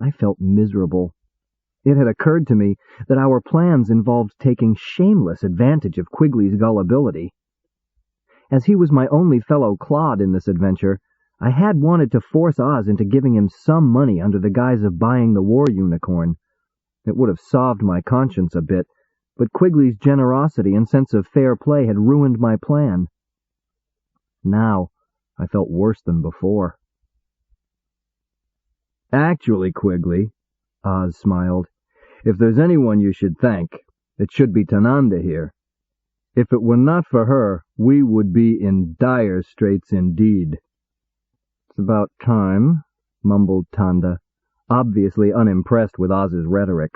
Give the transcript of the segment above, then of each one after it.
I felt miserable. It had occurred to me that our plans involved taking shameless advantage of Quigley's gullibility. As he was my only fellow clod in this adventure, I had wanted to force Oz into giving him some money under the guise of buying the war unicorn. It would have salved my conscience a bit, but Quigley's generosity and sense of fair play had ruined my plan. Now, I felt worse than before. Actually, Quigley, Oz smiled, if there's anyone you should thank, it should be Tananda here. If it were not for her, we would be in dire straits indeed. It's about time, mumbled Tanda, obviously unimpressed with Oz's rhetoric.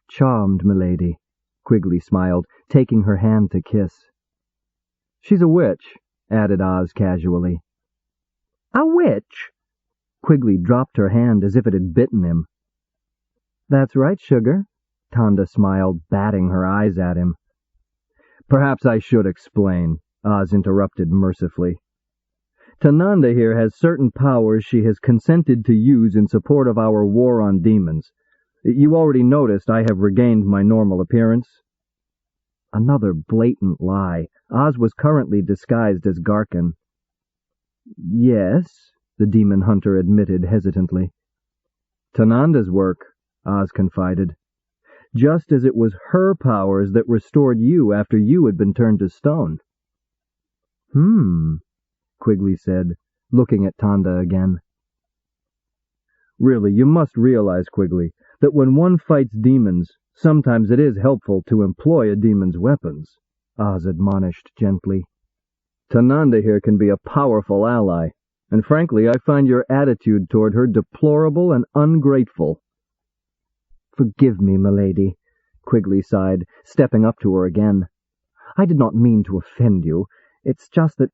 Charmed, milady, Quigley smiled, taking her hand to kiss. She's a witch, added Oz casually. A witch? Quigley dropped her hand as if it had bitten him. That's right, sugar, Tanda smiled, batting her eyes at him. Perhaps I should explain, Oz interrupted mercifully. Tananda here has certain powers she has consented to use in support of our war on demons. You already noticed I have regained my normal appearance. Another blatant lie. Oz was currently disguised as Garkin. Yes, the demon hunter admitted hesitantly. Tananda's work, Oz confided. Just as it was her powers that restored you after you had been turned to stone. Quigley said, looking at Tanda again. Really, you must realize, Quigley, that when one fights demons, sometimes it is helpful to employ a demon's weapons, Oz admonished gently. Tananda here can be a powerful ally, and frankly, I find your attitude toward her deplorable and ungrateful. Forgive me, milady, Quigley sighed, stepping up to her again. I did not mean to offend you. It's just that,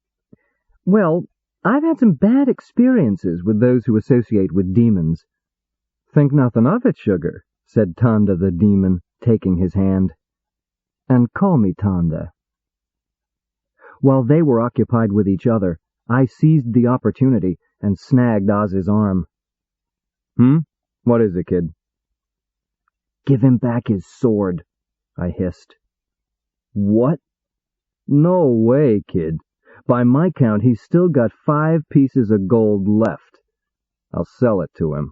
well, I've had some bad experiences with those who associate with demons. Think nothing of it, sugar, said Tanda the demon, taking his hand. And call me Tanda. While they were occupied with each other, I seized the opportunity and snagged Oz's arm. What is it, kid? Give him back his sword, I hissed. What? No way, kid. By my count, he's still got 5 pieces of gold left. I'll sell it to him.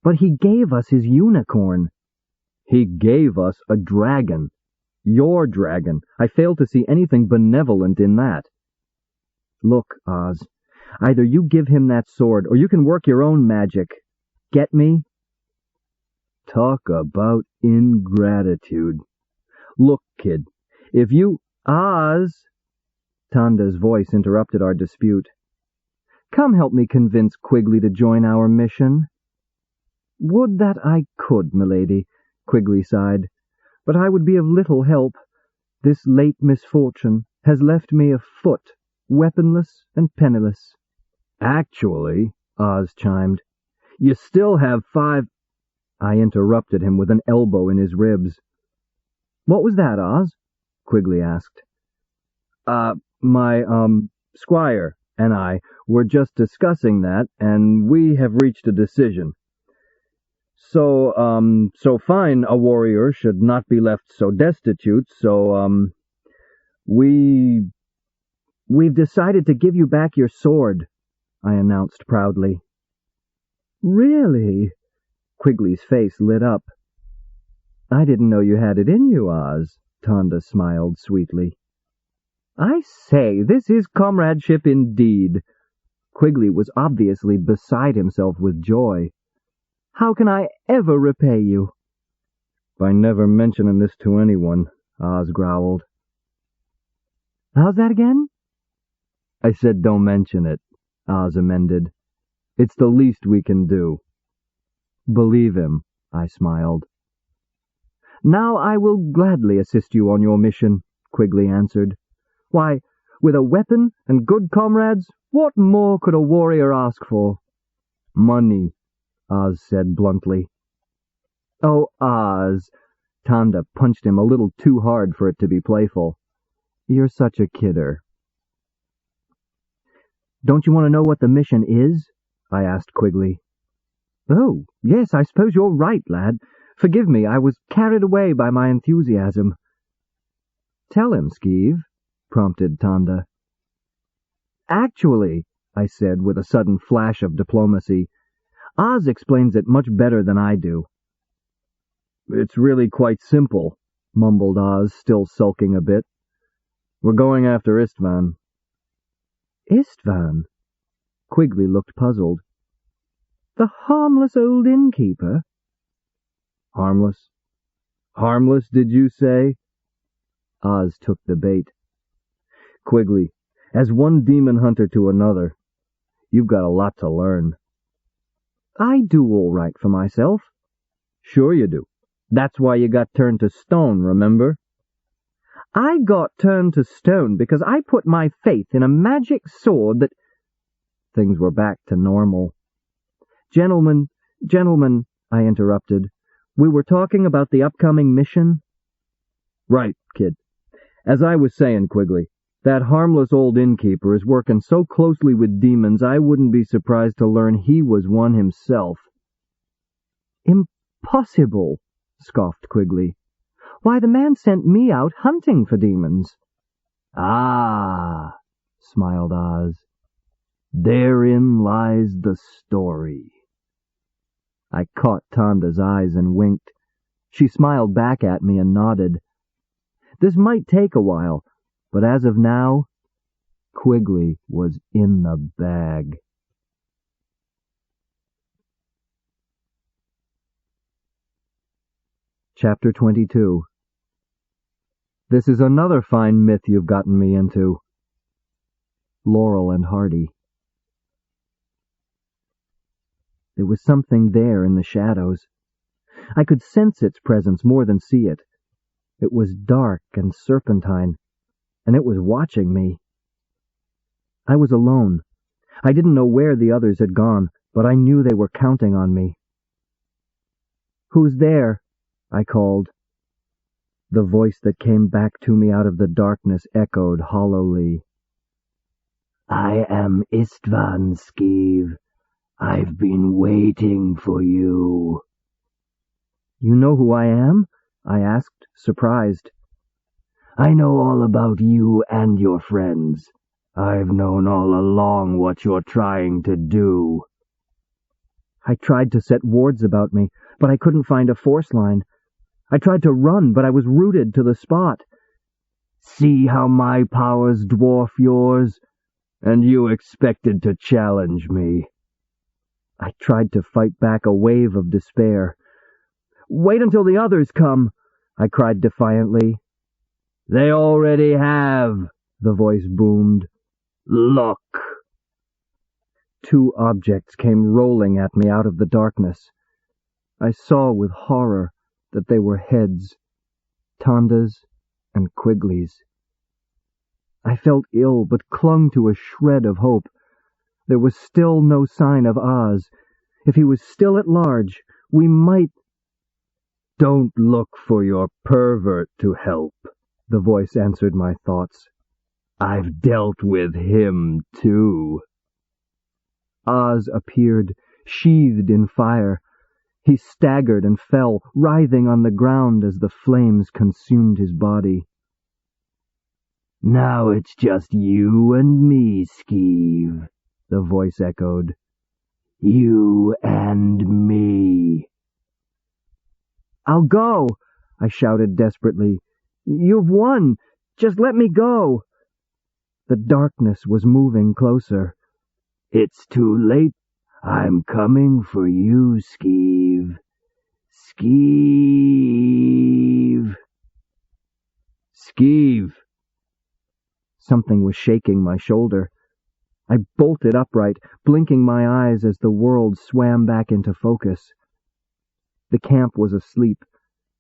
But he gave us his unicorn. He gave us a dragon. Your dragon. I fail to see anything benevolent in that. Look, Oz, either you give him that sword or you can work your own magic. Get me? Talk about ingratitude. Look, kid, if you... Oz! Tanda's voice interrupted our dispute. Come help me convince Quigley to join our mission. Would that I could, milady, Quigley sighed, but I would be of little help. This late misfortune has left me afoot, weaponless and penniless. Actually, Oz chimed, you still have 5... I interrupted him with an elbow in his ribs. What was that, Oz? Quigley asked. My squire and I were just discussing that, and we have reached a decision. So fine a warrior should not be left so destitute, so, we've decided to give you back your sword, I announced proudly. Really? Quigley's face lit up. I didn't know you had it in you, Oz, Tanda smiled sweetly. I say, this is comradeship indeed. Quigley was obviously beside himself with joy. How can I ever repay you? By never mentioning this to anyone, Oz growled. How's that again? I said don't mention it, Oz amended. It's the least we can do. Believe him, I smiled. Now I will gladly assist you on your mission, Quigley answered. Why, with a weapon and good comrades, what more could a warrior ask for? Money, Oz said bluntly. Oh, Oz! Tanda punched him a little too hard for it to be playful. You're such a kidder. Don't you want to know what the mission is? I asked Quigley. Oh, yes, I suppose you're right, lad. Forgive me, I was carried away by my enthusiasm. Tell him, Skeeve, prompted Tanda. Actually, I said with a sudden flash of diplomacy, Oz explains it much better than I do. It's really quite simple, mumbled Oz, still sulking a bit. We're going after Istvan. Istvan? Quigley looked puzzled. The harmless old innkeeper? Harmless? Harmless, did you say? Oz took the bait. Quigley, as one demon hunter to another, you've got a lot to learn. I do all right for myself. Sure you do. That's why you got turned to stone, remember? I got turned to stone because I put my faith in a magic sword that... Things were back to normal. Gentlemen, I interrupted. We were talking about the upcoming mission. Right, kid. As I was saying, Quigley, that harmless old innkeeper is working so closely with demons I wouldn't be surprised to learn he was one himself. Impossible, scoffed Quigley. Why, the man sent me out hunting for demons. Ah, smiled Oz. Therein lies the story. I caught Tanda's eyes and winked. She smiled back at me and nodded. This might take a while, but as of now, Quigley was in the bag. Chapter 22. This is another fine myth you've gotten me into. Laurel and Hardy. There was something there in the shadows. I could sense its presence more than see it. It was dark and serpentine, and it was watching me. I was alone. I didn't know where the others had gone, but I knew they were counting on me. "Who's there?" I called. The voice that came back to me out of the darkness echoed hollowly. "I am Istvan, Skeeve. I've been waiting for you." "You know who I am?" I asked, surprised. "I know all about you and your friends. I've known all along what you're trying to do." I tried to set wards about me, but I couldn't find a force line. I tried to run, but I was rooted to the spot. "See how my powers dwarf yours? And you expected to challenge me." I tried to fight back a wave of despair. "Wait until the others come," I cried defiantly. "They already have," the voice boomed. "Look." Two objects came rolling at me out of the darkness. I saw with horror that they were heads, Tanda's and Quigley's. I felt ill, but clung to a shred of hope. There was still no sign of Oz. If he was still at large, we might... "Don't look for your pervert to help," the voice answered my thoughts. "I've dealt with him, too." Oz appeared, sheathed in fire. He staggered and fell, writhing on the ground as the flames consumed his body. "Now it's just you and me, Skeeve," the voice echoed. "You and me." "I'll go," I shouted desperately. "You've won. Just let me go." The darkness was moving closer. "It's too late. I'm coming for you, Skeeve. Skeeve." "Skeeve." Something was shaking my shoulder. I bolted upright, blinking my eyes as the world swam back into focus. The camp was asleep.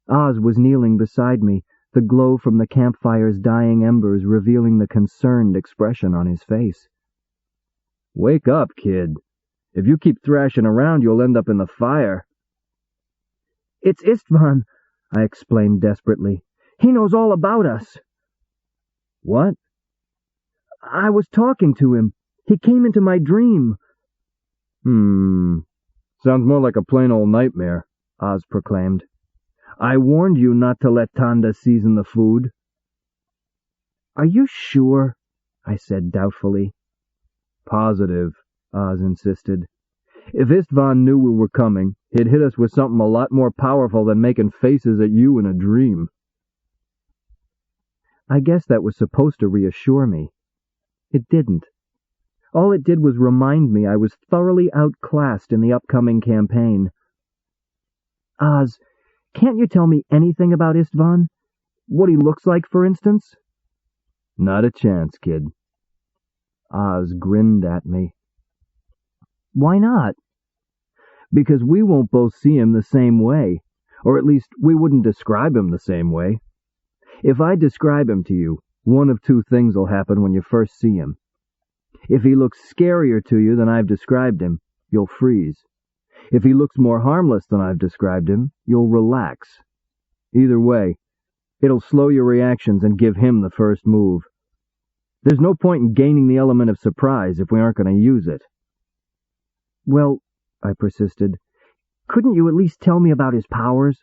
Oz was kneeling beside me, the glow from the campfire's dying embers revealing the concerned expression on his face. "Wake up, kid. If you keep thrashing around, you'll end up in the fire." "It's Istvan," I explained desperately. "He knows all about us." "What?" "I was talking to him. He came into my dream." Sounds more like a plain old nightmare, Oz proclaimed. I warned you not to let Tanda season the food. Are you sure? I said doubtfully. Positive, Oz insisted. If Istvan knew we were coming, he'd hit us with something a lot more powerful than making faces at you in a dream. I guess that was supposed to reassure me. It didn't. All it did was remind me I was thoroughly outclassed in the upcoming campaign. Oz, can't you tell me anything about Istvan? What he looks like, for instance? Not a chance, kid. Oz grinned at me. Why not? Because we won't both see him the same way, or at least we wouldn't describe him the same way. If I describe him to you, one of two things will happen when you first see him. If he looks scarier to you than I've described him, you'll freeze. If he looks more harmless than I've described him, you'll relax. Either way, it'll slow your reactions and give him the first move. There's no point in gaining the element of surprise if we aren't going to use it. Well, I persisted, couldn't you at least tell me about his powers?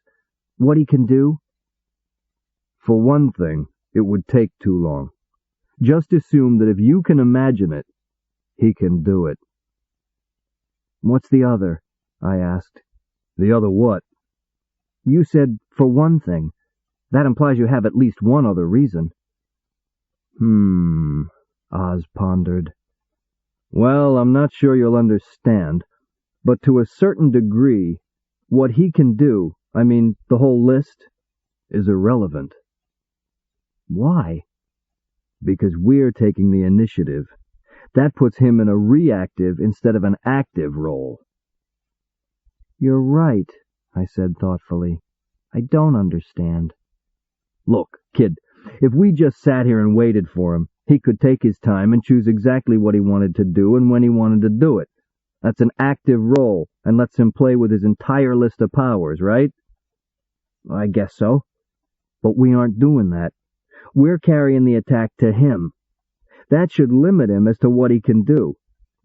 What he can do? For one thing, it would take too long. Just assume that if you can imagine it, he can do it. What's the other? I asked. The other what? You said, for one thing. That implies you have at least one other reason. Oz pondered. Well, I'm not sure you'll understand, but to a certain degree, what he can do, I mean, the whole list, is irrelevant. Why? Because we're taking the initiative. That puts him in a reactive instead of an active role. You're right, I said thoughtfully. I don't understand. Look, kid, if we just sat here and waited for him, he could take his time and choose exactly what he wanted to do and when he wanted to do it. That's an active role and lets him play with his entire list of powers, right? I guess so. But we aren't doing that. We're carrying the attack to him. That should limit him as to what he can do.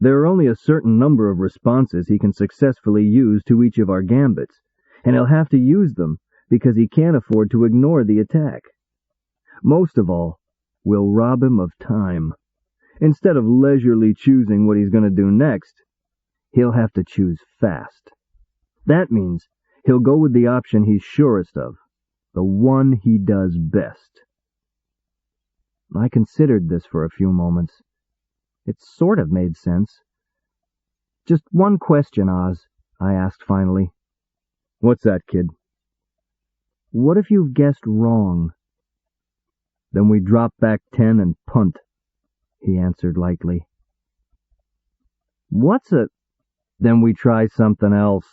There are only a certain number of responses he can successfully use to each of our gambits, and he'll have to use them because he can't afford to ignore the attack. Most of all, we'll rob him of time. Instead of leisurely choosing what he's going to do next, he'll have to choose fast. That means he'll go with the option he's surest of, the one he does best. I considered this for a few moments. It sort of made sense. Just one question, Oz, I asked finally. What's that, kid? What if you've guessed wrong? Then we drop back 10 and punt, he answered lightly. What's a... Then we try something else,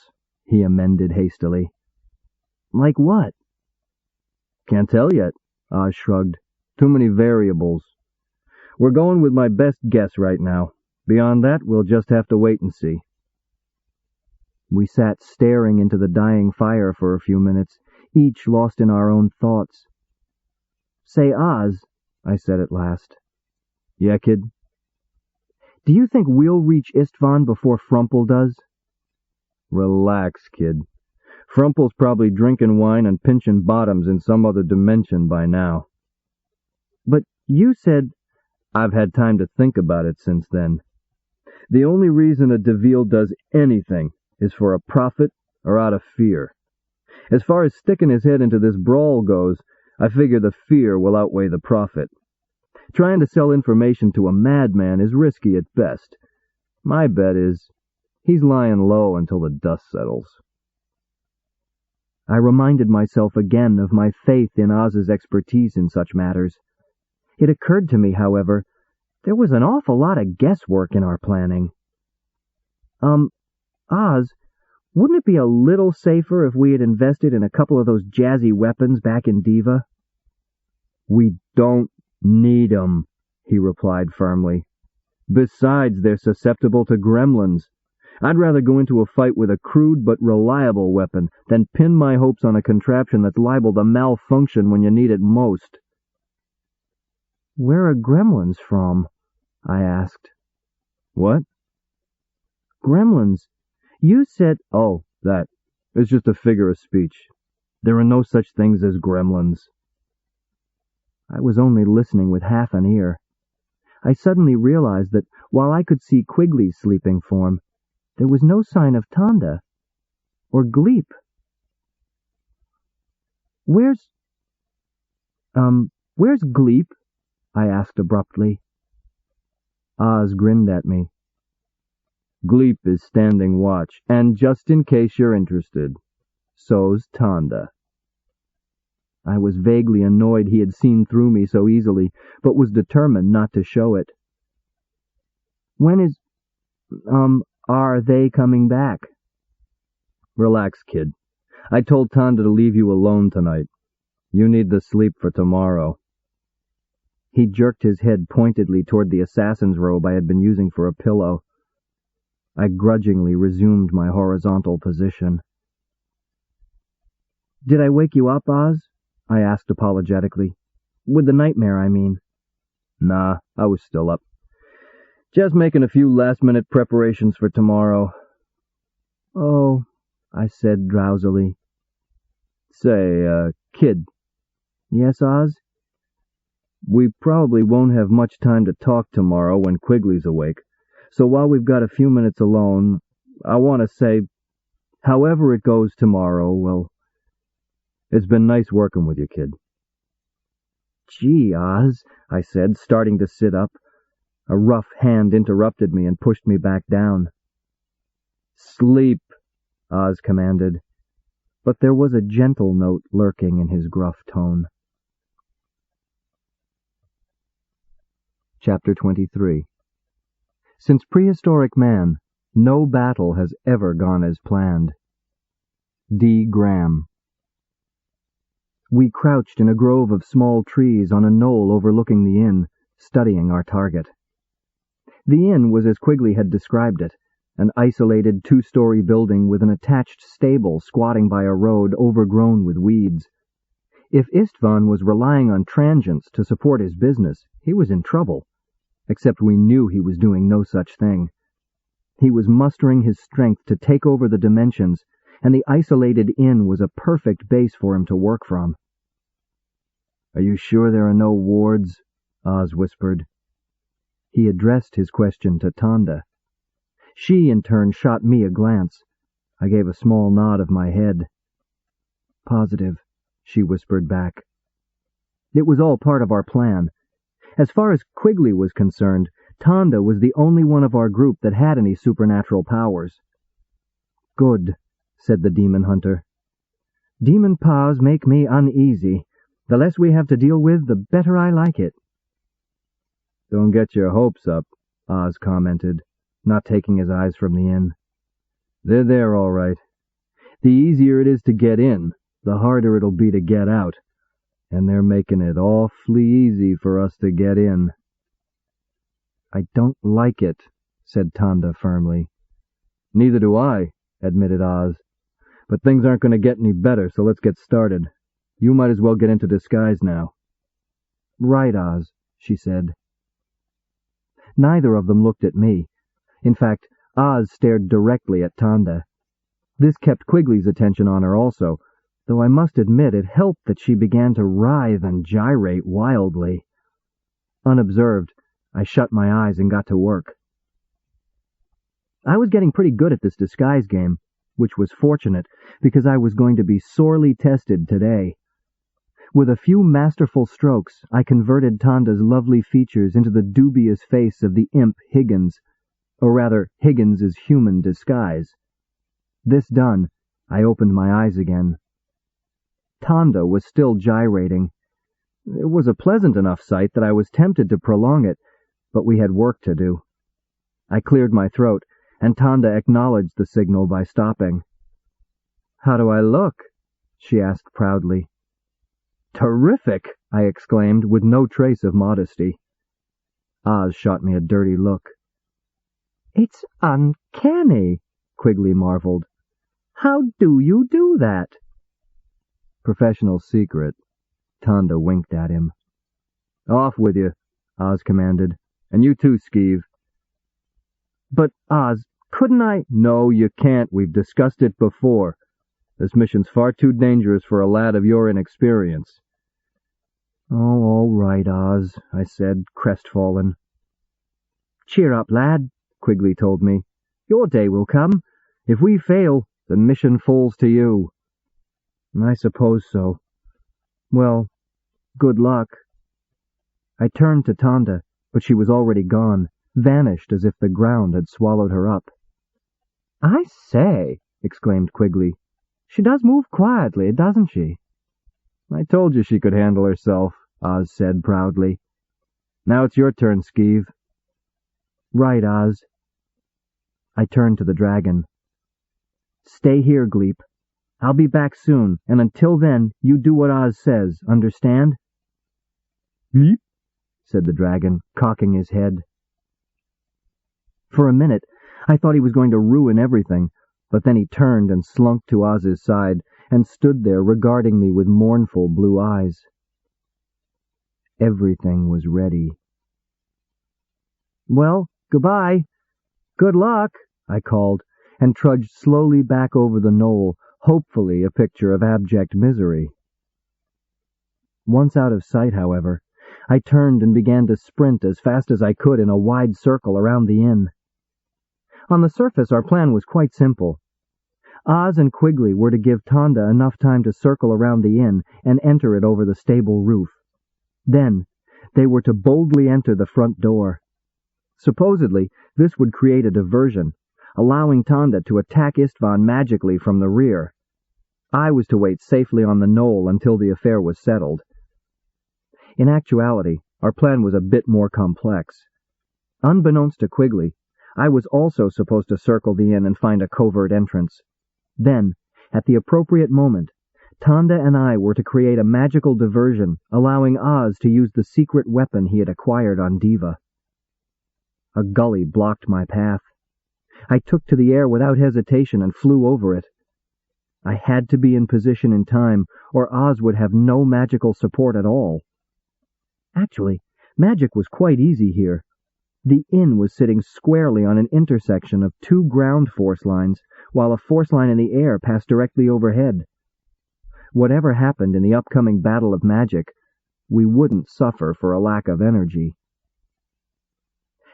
he amended hastily. Like what? Can't tell yet, Oz shrugged. Too many variables. We're going with my best guess right now. Beyond that, we'll just have to wait and see. We sat staring into the dying fire for a few minutes, each lost in our own thoughts. Say, Oz, I said at last. Yeah, kid? Do you think we'll reach Istvan before Frumple does? Relax, kid. Frumple's probably drinking wine and pinching bottoms in some other dimension by now. But you said... I've had time to think about it since then. The only reason a Deville does anything is for a profit or out of fear. As far as sticking his head into this brawl goes, I figure the fear will outweigh the profit. Trying to sell information to a madman is risky at best. My bet is he's lying low until the dust settles. I reminded myself again of my faith in Oz's expertise in such matters. It occurred to me, however, there was an awful lot of guesswork in our planning. Oz, wouldn't it be a little safer if we had invested in a couple of those jazzy weapons back in Diva? We don't need 'em, he replied firmly. Besides, they're susceptible to gremlins. I'd rather go into a fight with a crude but reliable weapon than pin my hopes on a contraption that's liable to malfunction when you need it most. Where are gremlins from? I asked. What? Gremlins. You said... Oh, that. It's just a figure of speech. There are no such things as gremlins. I was only listening with half an ear. I suddenly realized that while I could see Quigley's sleeping form, there was no sign of Tanda or Gleep. Where's Gleep? I asked abruptly. Oz grinned at me. Gleep is standing watch, and just in case you're interested, so's Tanda. I was vaguely annoyed he had seen through me so easily, but was determined not to show it. When is... are they coming back? Relax, kid. I told Tanda to leave you alone tonight. You need the sleep for tomorrow. He jerked his head pointedly toward the assassin's robe I had been using for a pillow. I grudgingly resumed my horizontal position. Did I wake you up, Oz? I asked apologetically. With the nightmare, I mean. Nah, I was still up. Just making a few last-minute preparations for tomorrow. Oh, I said drowsily. Say, kid. Yes, Oz? We probably won't have much time to talk tomorrow when Quigley's awake, so while we've got a few minutes alone, I want to say, however it goes tomorrow, well, it's been nice working with you, kid. Gee, Oz, I said, starting to sit up. A rough hand interrupted me and pushed me back down. Sleep, Oz commanded, but there was a gentle note lurking in his gruff tone. Chapter 23. Since prehistoric man, no battle has ever gone as planned. D. Graham. We crouched in a grove of small trees on a knoll overlooking the inn, studying our target. The inn was as Quigley had described it, an isolated two-story building with an attached stable squatting by a road overgrown with weeds. If Istvan was relying on transients to support his business, he was in trouble, except we knew he was doing no such thing. He was mustering his strength to take over the dimensions, and the isolated inn was a perfect base for him to work from. Are you sure there are no wards? Oz whispered. He addressed his question to Tanda. She, in turn, shot me a glance. I gave a small nod of my head. Positive, she whispered back. It was all part of our plan. As far as Quigley was concerned, Tanda was the only one of our group that had any supernatural powers. Good, said the demon hunter. Demon powers make me uneasy. The less we have to deal with, the better I like it. Don't get your hopes up, Oz commented, not taking his eyes from the inn. They're there all right. The easier it is to get in, the harder it'll be to get out. And they're making it awfully easy for us to get in. I don't like it, said Tanda firmly. Neither do I, admitted Oz. But things aren't going to get any better, so let's get started. You might as well get into disguise now. Right, Oz, she said. Neither of them looked at me. In fact, Oz stared directly at Tanda. This kept Quigley's attention on her also, though I must admit it helped that she began to writhe and gyrate wildly. Unobserved, I shut my eyes and got to work. I was getting pretty good at this disguise game, which was fortunate because I was going to be sorely tested today. With a few masterful strokes, I converted Tanda's lovely features into the dubious face of the imp Higgins, or rather Higgins's human disguise. This done, I opened my eyes again. Tanda was still gyrating. It was a pleasant enough sight that I was tempted to prolong it, but we had work to do. I cleared my throat, and Tanda acknowledged the signal by stopping. "How do I look?" she asked proudly. "Terrific!" I exclaimed, with no trace of modesty. Oz shot me a dirty look. "It's uncanny," Quigley marveled. "How do you do that?" "Professional secret." Tanda winked at him. "Off with you," Oz commanded. "And you too, Skeeve." "But, Oz, couldn't I? No, you can't. We've discussed it before. This mission's far too dangerous for a lad of your inexperience. Oh, all right, Oz, I said, crestfallen. Cheer up, lad, Quigley told me. Your day will come. If we fail, the mission falls to you. I suppose so. Well, good luck. I turned to Tonda, but she was already gone, vanished as if the ground had swallowed her up. I say, exclaimed Quigley, she does move quietly, doesn't she? I told you she could handle herself, Oz said proudly. Now it's your turn, Skeeve. Right, Oz. I turned to the dragon. Stay here, Gleep. I'll be back soon, and until then, you do what Oz says, understand? Gleep, said the dragon, cocking his head. For a minute, I thought he was going to ruin everything, but then he turned and slunk to Oz's side and stood there regarding me with mournful blue eyes. Everything was ready. Well, goodbye. Good luck, I called, and trudged slowly back over the knoll, hopefully a picture of abject misery. Once out of sight, however, I turned and began to sprint as fast as I could in a wide circle around the inn. On the surface, our plan was quite simple. Oz and Quigley were to give Tonda enough time to circle around the inn and enter it over the stable roof. Then, they were to boldly enter the front door. Supposedly, this would create a diversion, allowing Tonda to attack Istvan magically from the rear. I was to wait safely on the knoll until the affair was settled. In actuality, our plan was a bit more complex. Unbeknownst to Quigley, I was also supposed to circle the inn and find a covert entrance. Then, at the appropriate moment, Tonda and I were to create a magical diversion, allowing Oz to use the secret weapon he had acquired on Diva. A gully blocked my path. I took to the air without hesitation and flew over it. I had to be in position in time, or Oz would have no magical support at all. Actually, magic was quite easy here. The inn was sitting squarely on an intersection of two ground force lines, while a force line in the air passed directly overhead. Whatever happened in the upcoming battle of magic, we wouldn't suffer for a lack of energy.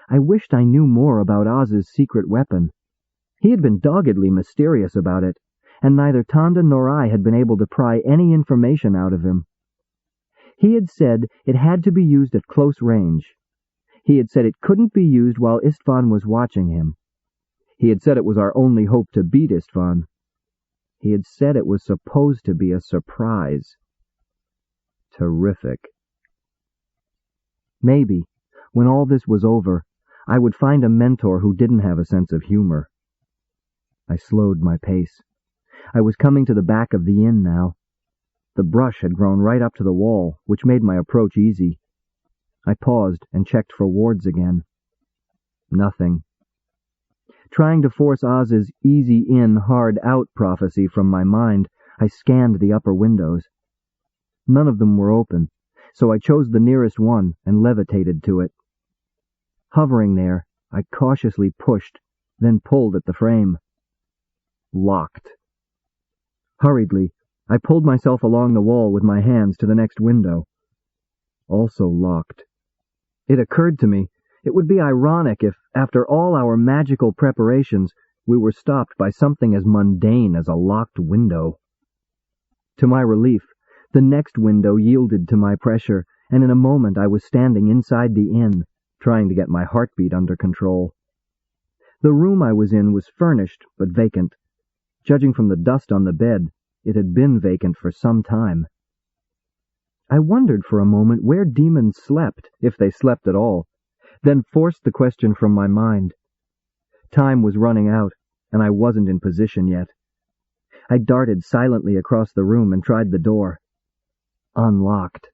I wished I knew more about Oz's secret weapon. He had been doggedly mysterious about it, and neither Tonda nor I had been able to pry any information out of him. He had said it had to be used at close range. He had said it couldn't be used while Istvan was watching him. He had said it was our only hope to beat Istvan. He had said it was supposed to be a surprise. Terrific. Maybe, when all this was over, I would find a mentor who didn't have a sense of humor. I slowed my pace. I was coming to the back of the inn now. The brush had grown right up to the wall, which made my approach easy. I paused and checked for wards again. Nothing. Trying to force Oz's easy in, hard out prophecy from my mind, I scanned the upper windows. None of them were open, so I chose the nearest one and levitated to it. Hovering there, I cautiously pushed, then pulled at the frame. Locked. Hurriedly, I pulled myself along the wall with my hands to the next window. Also locked. It occurred to me it would be ironic if, after all our magical preparations, we were stopped by something as mundane as a locked window. To my relief, the next window yielded to my pressure, and in a moment I was standing inside the inn, trying to get my heartbeat under control. The room I was in was furnished, but vacant. Judging from the dust on the bed, it had been vacant for some time. I wondered for a moment where demons slept, if they slept at all, then forced the question from my mind. Time was running out, and I wasn't in position yet. I darted silently across the room and tried the door. Unlocked.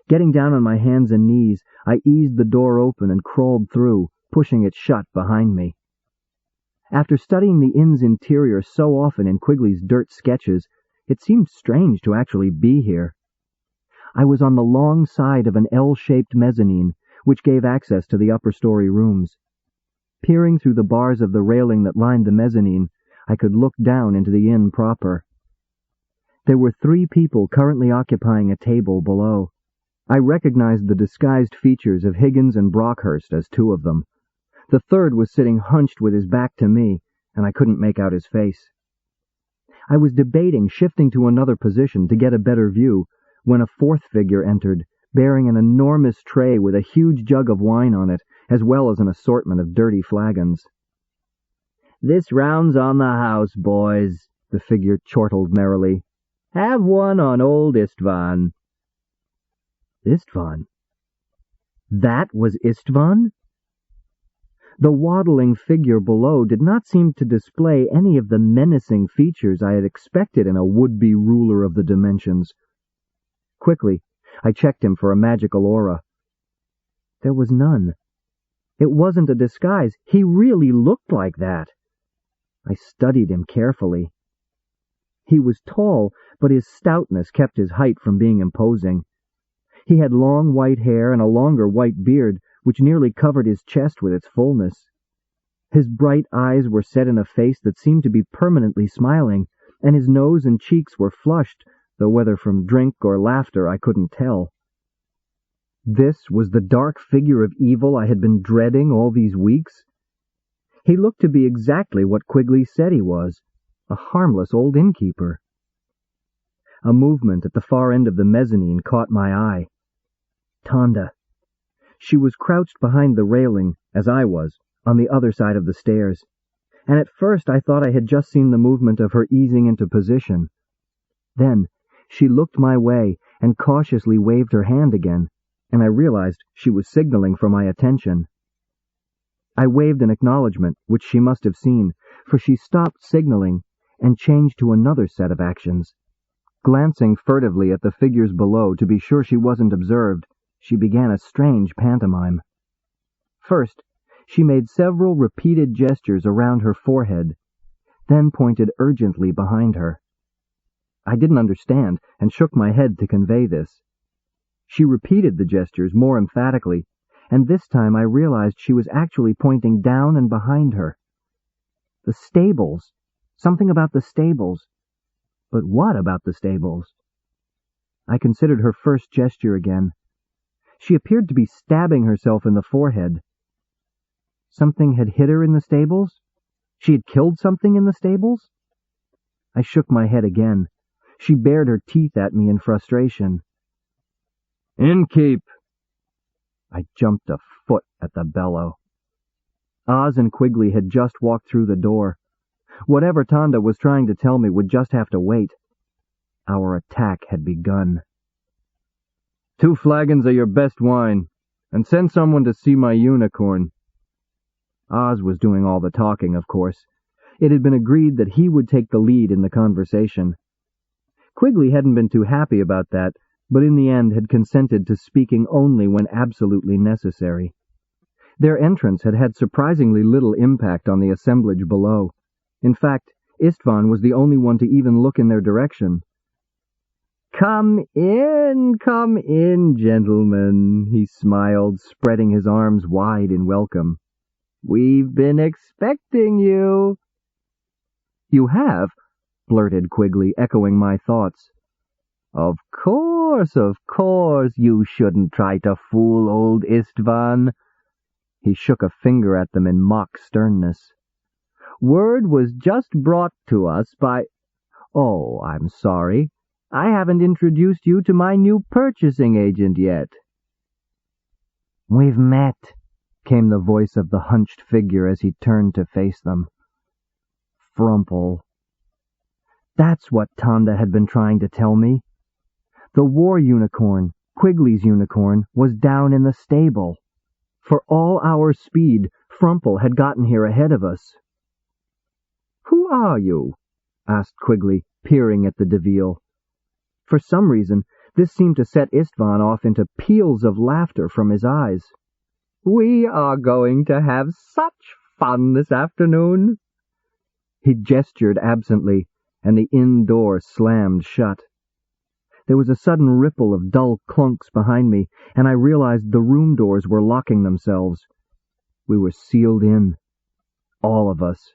Getting down on my hands and knees, I eased the door open and crawled through, pushing it shut behind me. After studying the inn's interior so often in Quigley's dirt sketches, it seemed strange to actually be here. I was on the long side of an L-shaped mezzanine, which gave access to the upper-story rooms. Peering through the bars of the railing that lined the mezzanine, I could look down into the inn proper. There were 3 people currently occupying a table below. I recognized the disguised features of Higgins and Brockhurst as 2 of them. The third was sitting hunched with his back to me, and I couldn't make out his face. I was debating shifting to another position to get a better view when a 4th figure entered, bearing an enormous tray with a huge jug of wine on it, as well as an assortment of dirty flagons. "This round's on the house, boys," the figure chortled merrily. "Have one on old Istvan." Istvan? That was Istvan? The waddling figure below did not seem to display any of the menacing features I had expected in a would-be ruler of the dimensions. Quickly, I checked him for a magical aura. There was none. It wasn't a disguise. He really looked like that. I studied him carefully. He was tall, but his stoutness kept his height from being imposing. He had long white hair and a longer white beard, which nearly covered his chest with its fullness. His bright eyes were set in a face that seemed to be permanently smiling, and his nose and cheeks were flushed, though whether from drink or laughter I couldn't tell. This was the dark figure of evil I had been dreading all these weeks. He looked to be exactly what Quigley said he was, a harmless old innkeeper. A movement at the far end of the mezzanine caught my eye. Tonda. She was crouched behind the railing, as I was, on the other side of the stairs, and at first I thought I had just seen the movement of her easing into position. Then she looked my way and cautiously waved her hand again, and I realized she was signaling for my attention. I waved an acknowledgement, which she must have seen, for she stopped signaling and changed to another set of actions. Glancing furtively at the figures below to be sure she wasn't observed, she began a strange pantomime. First, she made several repeated gestures around her forehead, then pointed urgently behind her. I didn't understand and shook my head to convey this. She repeated the gestures more emphatically, and this time I realized she was actually pointing down and behind her. The stables. Something about the stables. But what about the stables? I considered her first gesture again. She appeared to be stabbing herself in the forehead. Something had hit her in the stables? She had killed something in the stables? I shook my head again. She bared her teeth at me in frustration. "Innkeep!" I jumped a foot at the bellow. Oz and Quigley had just walked through the door. Whatever Tonda was trying to tell me would just have to wait. Our attack had begun. "2 flagons of your best wine, and send someone to see my unicorn." Oz was doing all the talking, of course. It had been agreed that he would take the lead in the conversation. Quigley hadn't been too happy about that, but in the end had consented to speaking only when absolutely necessary. Their entrance had had surprisingly little impact on the assemblage below. In fact, Istvan was the only one to even look in their direction. Come in, gentlemen," he smiled, spreading his arms wide in welcome. "We've been expecting you." "You have?" blurted Quigley, echoing my thoughts. Of course, you shouldn't try to fool old Istvan." He shook a finger at them in mock sternness. "Word was just brought to us by— Oh, I'm sorry. I haven't introduced you to my new purchasing agent yet." "We've met," came the voice of the hunched figure as he turned to face them. Frumple. That's what Tonda had been trying to tell me. The war unicorn, Quigley's unicorn, was down in the stable. For all our speed, Frumple had gotten here ahead of us. "Who are you?" asked Quigley, peering at the Deville. For some reason, this seemed to set Istvan off into peals of laughter from his eyes. "We are going to have such fun this afternoon." He gestured absently, and the inn door slammed shut. There was a sudden ripple of dull clunks behind me, and I realized the room doors were locking themselves. We were sealed in. all of us.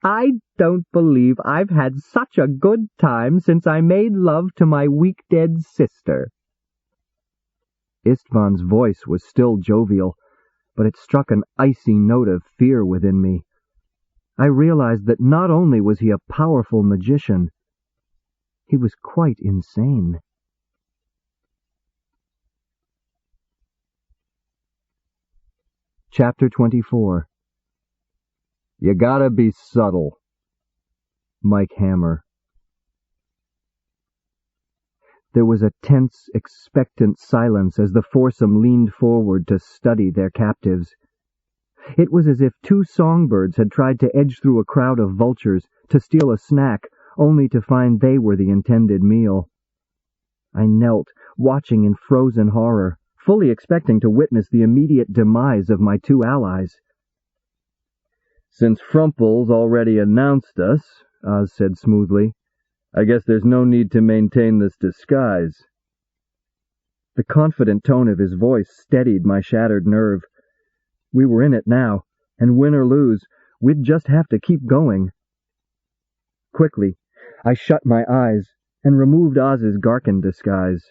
I don't believe I've had such a good time since I made love to my weak-dead sister. Istvan's voice was still jovial, but it struck an icy note of fear within me. I realized that not only was he a powerful magician, he was quite insane. Chapter 24. You gotta be subtle. Mike Hammer. There was a tense, expectant silence as the foursome leaned forward to study their captives. It was as if two songbirds had tried to edge through a crowd of vultures to steal a snack, only to find they were the intended meal. I knelt, watching in frozen horror, fully expecting to witness the immediate demise of my two allies. "Since Frumple's already announced us," Oz said smoothly, "I guess there's no need to maintain this disguise." The confident tone of his voice steadied my shattered nerve. We were in it now, and win or lose, we'd just have to keep going. Quickly, I shut my eyes and removed Oz's Garkin disguise.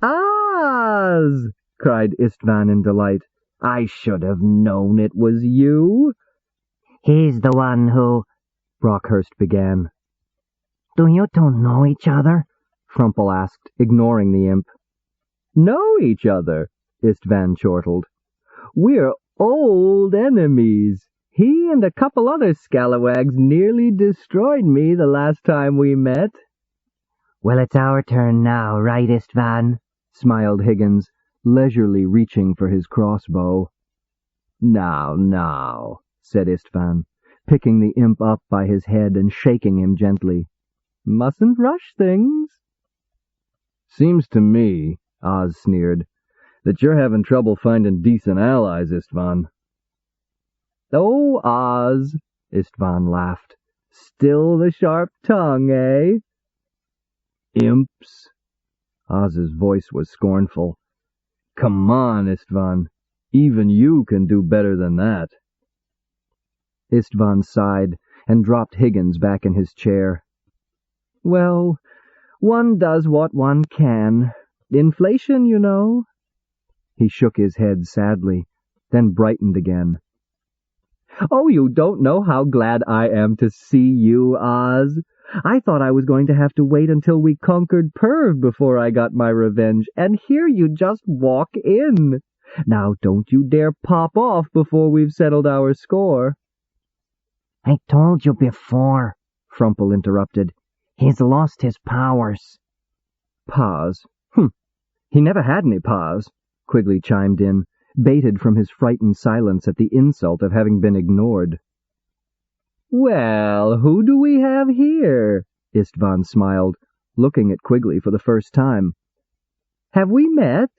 "Oz!" cried Istvan in delight. "I should have known it was you." "He's the one who—" Brockhurst began. "Do you two know each other?" Frumple asked, ignoring the imp. "Know each other?" Istvan chortled. "We're old enemies. He and a couple other scalawags nearly destroyed me the last time we met." "Well, it's our turn now, right, Istvan?" smiled Higgins, leisurely reaching for his crossbow. Now, said Istvan, picking the imp up by his head and shaking him gently. "Mustn't rush things." "Seems to me," Oz sneered, "that you're having trouble finding decent allies, Istvan." "Oh, Oz," Istvan laughed. "Still the sharp tongue, eh?" "Imps?" Oz's voice was scornful. "Come on, Istvan. Even you can do better than that." Istvan sighed and dropped Higgins back in his chair. "Well, one does what one can. Inflation, you know." He shook his head sadly, then brightened again. "Oh, you don't know how glad I am to see you, Oz. I thought I was going to have to wait until we conquered Perv before I got my revenge, and here you just walk in. Now don't you dare pop off before we've settled our score." "I told you before," Frumple interrupted. "He's lost his powers." "Paws? He never had any paws," Quigley chimed in, baited from his frightened silence at the insult of having been ignored. "Well, who do we have here?" Istvan smiled, looking at Quigley for the first time. "Have we met?"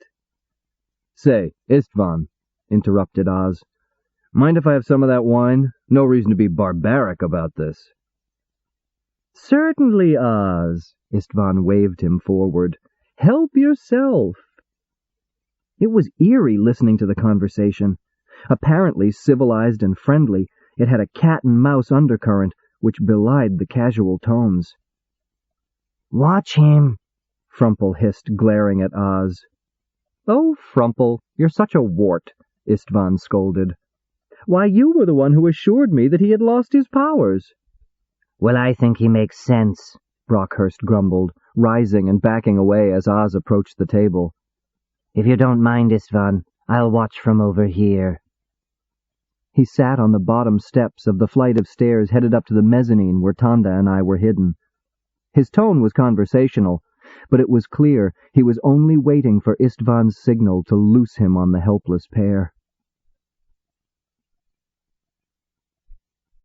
"Say, Istvan," interrupted Oz, "mind if I have some of that wine? No reason to be barbaric about this." "Certainly, Oz." Istvan waved him forward. "Help yourself." It was eerie listening to the conversation. Apparently civilized and friendly, it had a cat-and-mouse undercurrent, which belied the casual tones. "Watch him," Frumple hissed, glaring at Oz. "Oh, Frumple, you're such a wart," Istvan scolded. "Why, you were the one who assured me that he had lost his powers." "Well, I think he makes sense," Brockhurst grumbled, rising and backing away as Oz approached the table. "If you don't mind, Istvan, I'll watch from over here." He sat on the bottom steps of the flight of stairs headed up to the mezzanine where Tanda and I were hidden. His tone was conversational, but it was clear he was only waiting for Istvan's signal to loose him on the helpless pair.